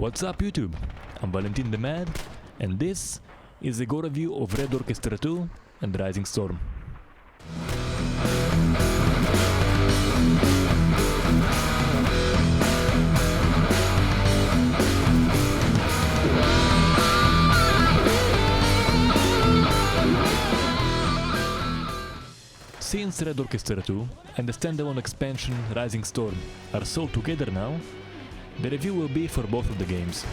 What's up YouTube? I'm Valentin the Mad, and this is a Gore review of Red Orchestra 2 and Rising Storm. Since Red Orchestra 2 and the standalone expansion Rising Storm are sold together now, the review will be for both of the games.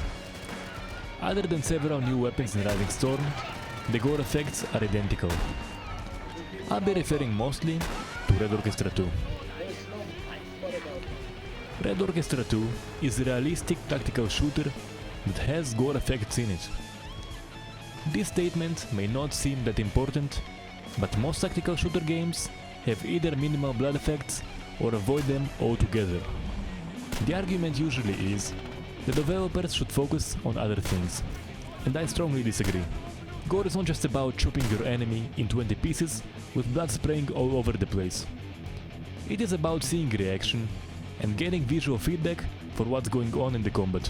Other than several new weapons in Rising Storm, the gore effects are identical. I'll be referring mostly to Red Orchestra 2. Red Orchestra 2 is a realistic tactical shooter that has gore effects in it. This statement may not seem that important, but most tactical shooter games have either minimal blood effects or avoid them altogether. The argument usually is that developers should focus on other things, and I strongly disagree. Gore is not just about chopping your enemy in 20 pieces with blood spraying all over the place. It is about seeing reaction and getting visual feedback for what's going on in the combat.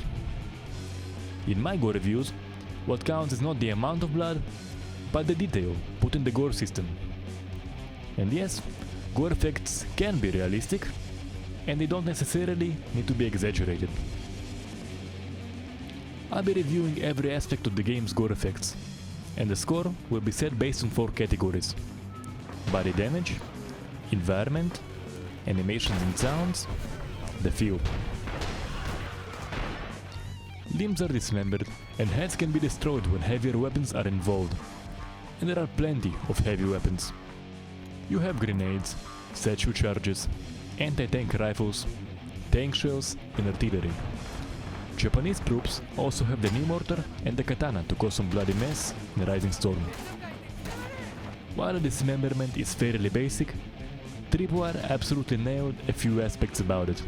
In my Gore reviews, what counts is not the amount of blood, but the detail put in the gore system. And yes, gore effects can be realistic, and they don't necessarily need to be exaggerated. I'll be reviewing every aspect of the game's gore effects, and the score will be set based on 4 categories: body damage, environment, animations and sounds, the feel. Limbs are dismembered, and heads can be destroyed when heavier weapons are involved, and there are plenty of heavy weapons. You have grenades, statue charges, anti-tank rifles, tank shells and artillery. Japanese troops also have the knee mortar and the katana to cause some bloody mess in Rising Storm. While the dismemberment is fairly basic, Tripwire absolutely nailed a few aspects about it.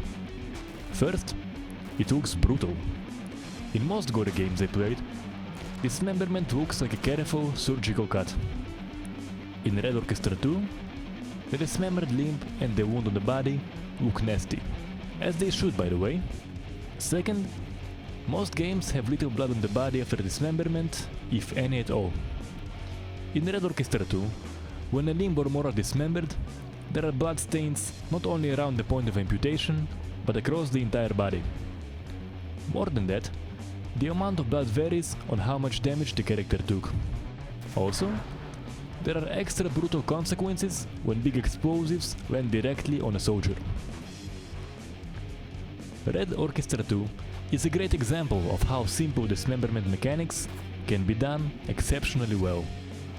First, it looks brutal. In most gore games I played, dismemberment looks like a careful surgical cut. In Red Orchestra 2, the dismembered limb and the wound on the body look nasty, as they should by the way. Second, most games have little blood on the body after dismemberment, if any at all. In Red Orchestra 2, when a limb or more are dismembered, there are blood stains not only around the point of amputation, but across the entire body. More than that, the amount of blood varies on how much damage the character took. Also, there are extra brutal consequences when big explosives land directly on a soldier. Red Orchestra 2 is a great example of how simple dismemberment mechanics can be done exceptionally well.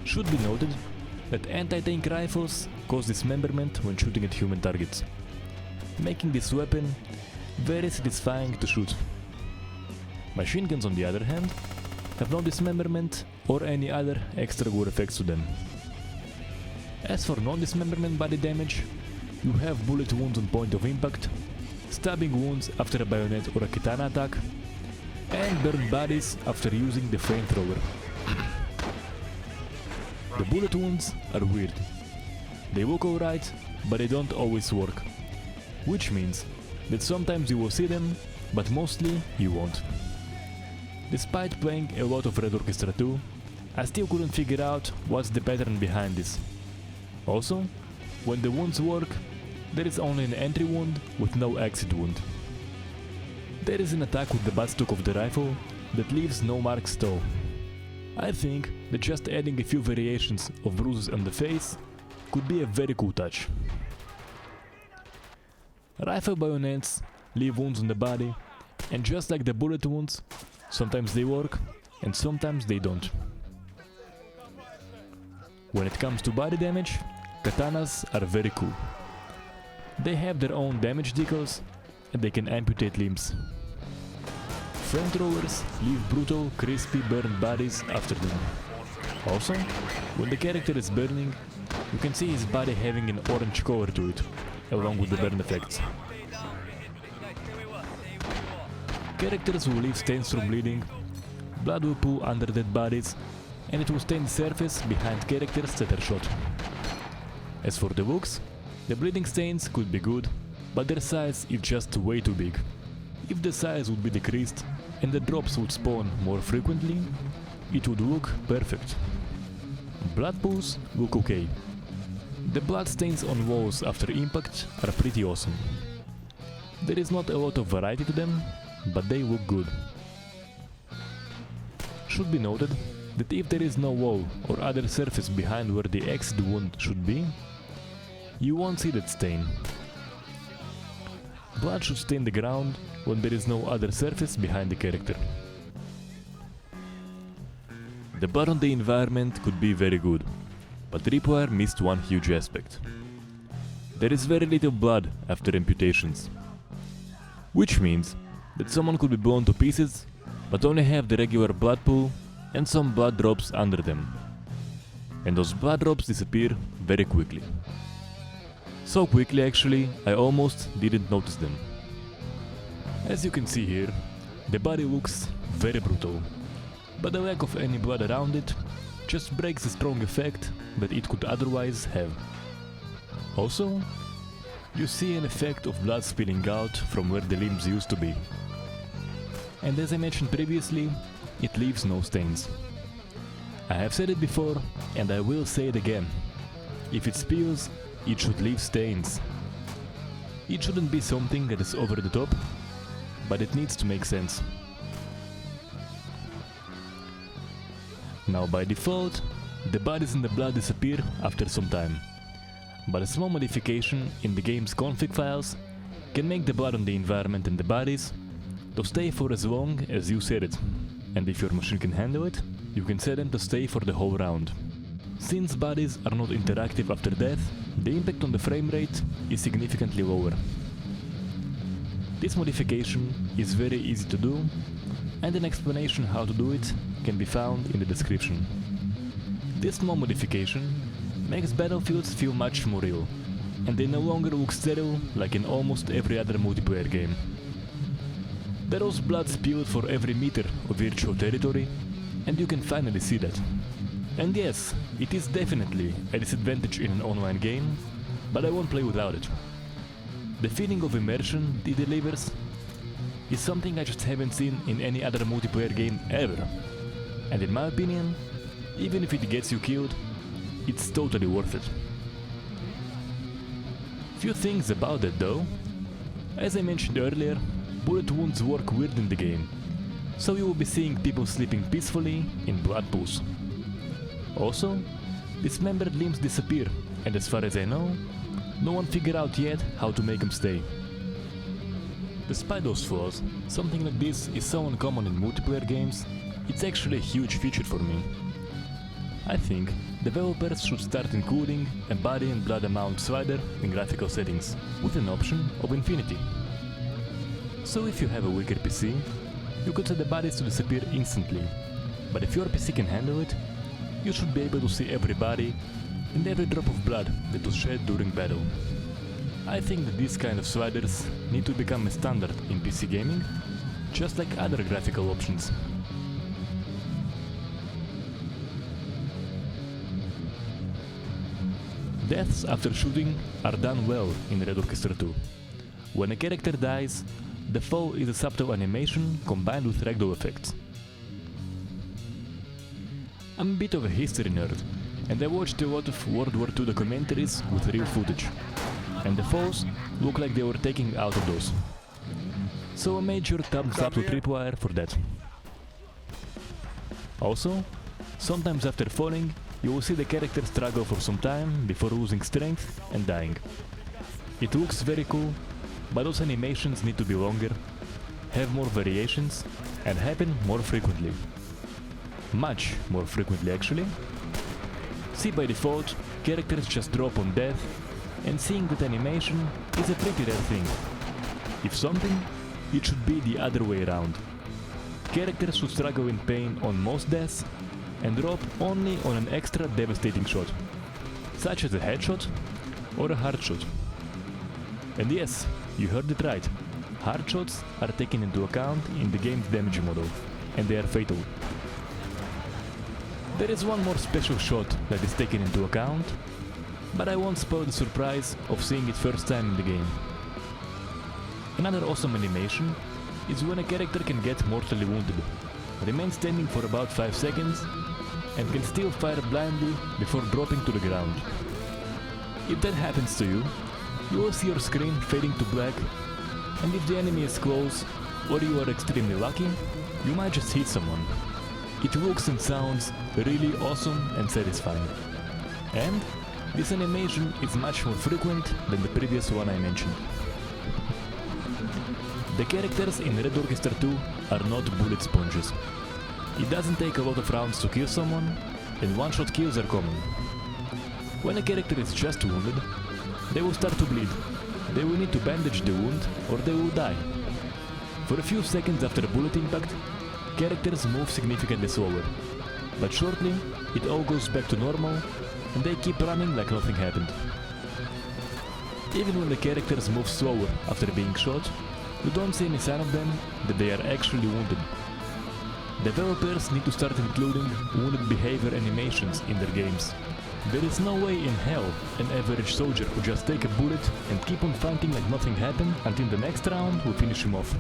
Should be noted that anti-tank rifles cause dismemberment when shooting at human targets, making this weapon very satisfying to shoot. Machine guns, on the other hand, have no dismemberment or any other extra gore effects to them. As for non-dismemberment body damage, you have bullet wounds on point of impact, stabbing wounds after a bayonet or a katana attack, and burned bodies after using the flamethrower. The bullet wounds are weird. They look alright, but they don't always work, which means that sometimes you will see them, but mostly you won't. Despite playing a lot of Red Orchestra 2, I still couldn't figure out what's the pattern behind this. Also, when the wounds work, there is only an entry wound with no exit wound. There is an attack with the buttstock of the rifle that leaves no marks at all. I think that just adding a few variations of bruises on the face could be a very cool touch. Rifle bayonets leave wounds on the body, and just like the bullet wounds, sometimes they work and sometimes they don't. When it comes to body damage, katanas are very cool. They have their own damage decals and they can amputate limbs. Flamethrowers leave brutal, crispy, burned bodies after them. Also, when the character is burning, you can see his body having an orange color to it, along with the burn effects. Characters will leave stains from bleeding, blood will pool under dead bodies, and it will stain the surface behind characters that are shot. As for the looks, the bleeding stains could be good, but their size is just way too big. If the size would be decreased and the drops would spawn more frequently, it would look perfect. Blood pools look okay. The blood stains on walls after impact are pretty awesome. There is not a lot of variety to them, but they look good. Should be noted that if there is no wall or other surface behind where the exit wound should be, you won't see that stain. Blood should stain the ground when there is no other surface behind the character. The blood on the environment could be very good, but Tripwire missed one huge aspect. There is very little blood after amputations, which means that someone could be blown to pieces but only have the regular blood pool and some blood drops under them. And those blood drops disappear very quickly. So quickly actually, I almost didn't notice them. As you can see here, the body looks very brutal, but the lack of any blood around it just breaks the strong effect that it could otherwise have. Also, you see an effect of blood spilling out from where the limbs used to be. And as I mentioned previously, it leaves no stains. I have said it before and I will say it again. If it spills, it should leave stains. It shouldn't be something that is over the top, but it needs to make sense. Now by default, the bodies and the blood disappear after some time, but a small modification in the game's config files can make the blood on the environment and the bodies to stay for as long as you set it, and if your machine can handle it, you can set them to stay for the whole round. Since bodies are not interactive after death, the impact on the frame rate is significantly lower. This modification is very easy to do, and an explanation how to do it can be found in the description. This small modification makes battlefields feel much more real, and they no longer look sterile like in almost every other multiplayer game. There was blood spilled for every meter of virtual territory, and you can finally see that. And yes, it is definitely a disadvantage in an online game, but I won't play without it. The feeling of immersion it delivers is something I just haven't seen in any other multiplayer game ever. And in my opinion, even if it gets you killed, it's totally worth it. Few things about that though. As I mentioned earlier, bullet wounds work weird in the game, so you will be seeing people sleeping peacefully in blood pools. Also, dismembered limbs disappear, and as far as I know, no one figured out yet how to make them stay. Despite those flaws, something like this is so uncommon in multiplayer games, it's actually a huge feature for me. I think developers should start including a body and blood amount slider in graphical settings, with an option of infinity. So if you have a weaker PC, you could set the bodies to disappear instantly, but if your PC can handle it, you should be able to see every body and every drop of blood that was shed during battle. I think that these kind of sliders need to become a standard in PC gaming, just like other graphical options. Deaths after shooting are done well in Red Orchestra 2. When a character dies, the fall is a subtle animation combined with ragdoll effects. I'm a bit of a history nerd, and I watched a lot of World War II documentaries with real footage, and the falls look like they were taken out of those. So a major thumbs up to Tripwire for that. Also, sometimes after falling, you will see the character struggle for some time before losing strength and dying. It looks very cool, but those animations need to be longer, have more variations, and happen more frequently. Much more frequently actually. See, by default, characters just drop on death, and seeing that animation is a pretty rare thing. If something, it should be the other way around. Characters should struggle in pain on most deaths, and drop only on an extra devastating shot, such as a headshot or a hard shot. And yes, you heard it right, hard shots are taken into account in the game's damage model, and they are fatal. There is one more special shot that is taken into account, but I won't spoil the surprise of seeing it first time in the game. Another awesome animation is when a character can get mortally wounded, remain standing for about 5 seconds, and can still fire blindly before dropping to the ground. If that happens to you, you will see your screen fading to black, and if the enemy is close, or you are extremely lucky, you might just hit someone. It looks and sounds really awesome and satisfying. And this animation is much more frequent than the previous one I mentioned. The characters in Red Orchestra 2 are not bullet sponges. It doesn't take a lot of rounds to kill someone, and one-shot kills are common. When a character is just wounded, they will start to bleed. They will need to bandage the wound or they will die. For a few seconds after a bullet impact, characters move significantly slower, but shortly it all goes back to normal and they keep running like nothing happened. Even when the characters move slower after being shot, you don't see any sign of them that they are actually wounded. Developers need to start including wounded behavior animations in their games. There is no way in hell an average soldier would just take a bullet and keep on fighting like nothing happened until the next round will finish him off.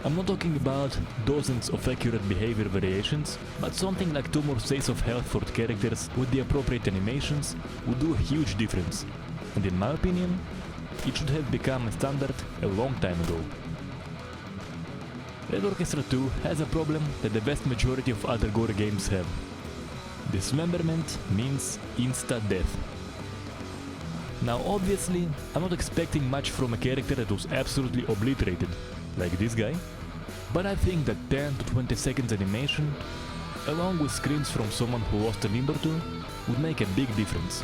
I'm not talking about dozens of accurate behavior variations, but something like 2 more stays of health for the characters with the appropriate animations would do a huge difference, and in my opinion, it should have become a standard a long time ago. Red Orchestra 2 has a problem that the vast majority of other gore games have. Dismemberment means insta-death. Now obviously, I'm not expecting much from a character that was absolutely obliterated, like this guy, but I think that 10 to 20 seconds animation, along with screams from someone who lost a limb or two, would make a big difference.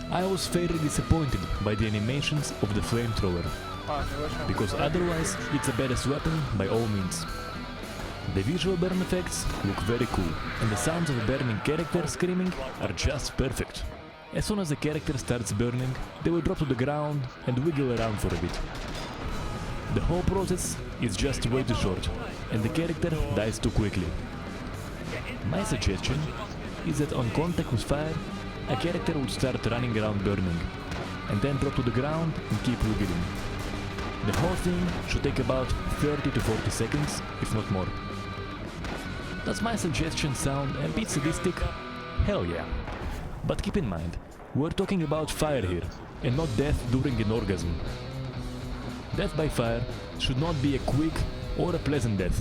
I was fairly disappointed by the animations of the flamethrower, because otherwise it's a badass weapon by all means. The visual burn effects look very cool, and the sounds of a burning character screaming are just perfect. As soon as the character starts burning, they will drop to the ground and wiggle around for a bit. The whole process is just way too short, and the character dies too quickly. My suggestion is that on contact with fire, a character would start running around burning, and then drop to the ground and keep wiggling. The whole thing should take about 30 to 40 seconds, if not more. Does my suggestion sound a bit sadistic? Hell yeah. But keep in mind, we're talking about fire here, and not death during an orgasm. Death by fire should not be a quick or a pleasant death.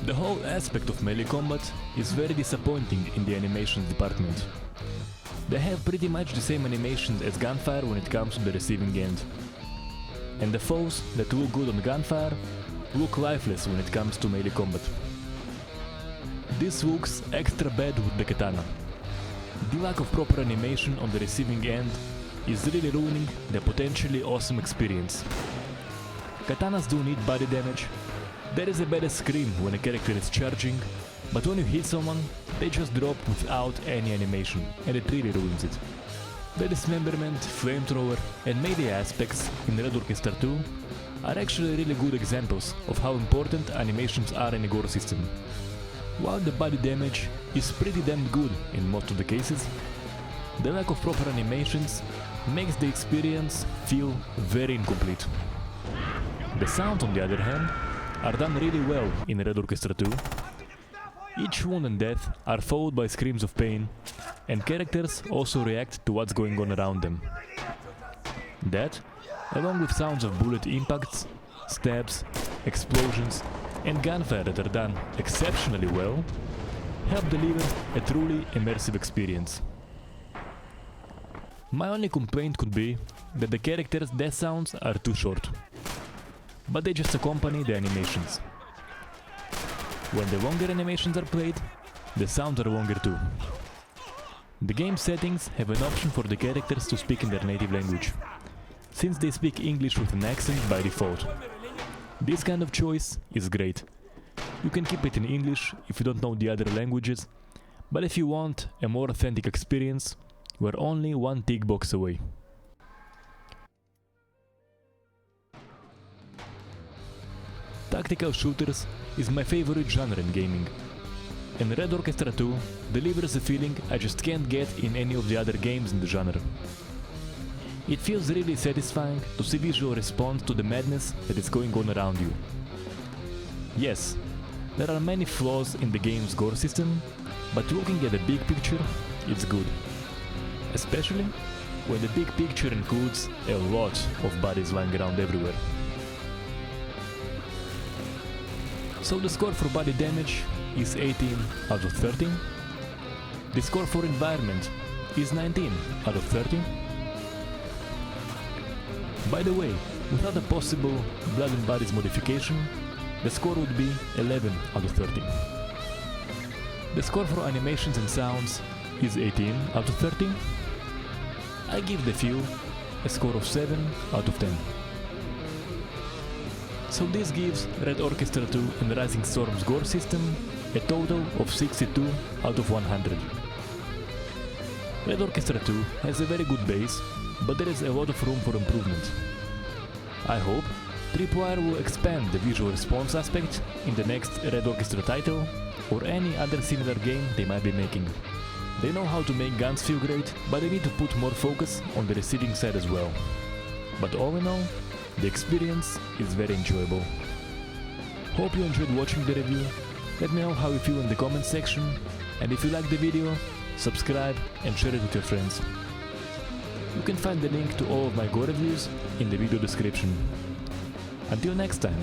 The whole aspect of melee combat is very disappointing in the animations department. They have pretty much the same animations as gunfire when it comes to the receiving end. And the foes that look good on gunfire look lifeless when it comes to melee combat. This looks extra bad with the katana. The lack of proper animation on the receiving end is really ruining the potentially awesome experience. Katanas do need body damage. There is a better scream when a character is charging, but when you hit someone, they just drop without any animation, and it really ruins it. The dismemberment, flamethrower and melee aspects in Red Orchestra 2 are actually really good examples of how important animations are in a gore system. While the body damage is pretty damn good in most of the cases, the lack of proper animations makes the experience feel very incomplete. The sounds, on the other hand, are done really well in Red Orchestra 2. Each wound and death are followed by screams of pain, and characters also react to what's going on around them. That, along with sounds of bullet impacts, stabs, explosions, and gunfire that are done exceptionally well, help deliver a truly immersive experience. My only complaint could be that the characters' death sounds are too short, but they just accompany the animations. When the longer animations are played, the sounds are longer too. The game settings have an option for the characters to speak in their native language, since they speak English with an accent by default. This kind of choice is great. You can keep it in English if you don't know the other languages, but if you want a more authentic experience, we're only one tick box away. Tactical shooters is my favorite genre in gaming, and Red Orchestra 2 delivers a feeling I just can't get in any of the other games in the genre. It feels really satisfying to see visual response to the madness that is going on around you. Yes, there are many flaws in the game's gore system, but looking at the big picture, it's good. Especially when the big picture includes a lot of bodies lying around everywhere. So the score for body damage is 18 out of 30. The score for environment is 19 out of 30. By the way, without a possible blood and bodies modification, the score would be 11 out of 30. The score for animations and sounds is 18 out of 30. I give the feel a score of 7 out of 10. So this gives Red Orchestra 2 and Rising Storm's gore system a total of 62 out of 100. Red Orchestra 2 has a very good base, but there is a lot of room for improvement. I hope Tripwire will expand the visual response aspect in the next Red Orchestra title or any other similar game they might be making. They know how to make guns feel great, but they need to put more focus on the receiving side as well. But all in all, the experience is very enjoyable. Hope you enjoyed watching the review. Let me know how you feel in the comment section, and if you like the video, subscribe and share it with your friends. You can find the link to all of my Gore reviews in the video description. Until next time.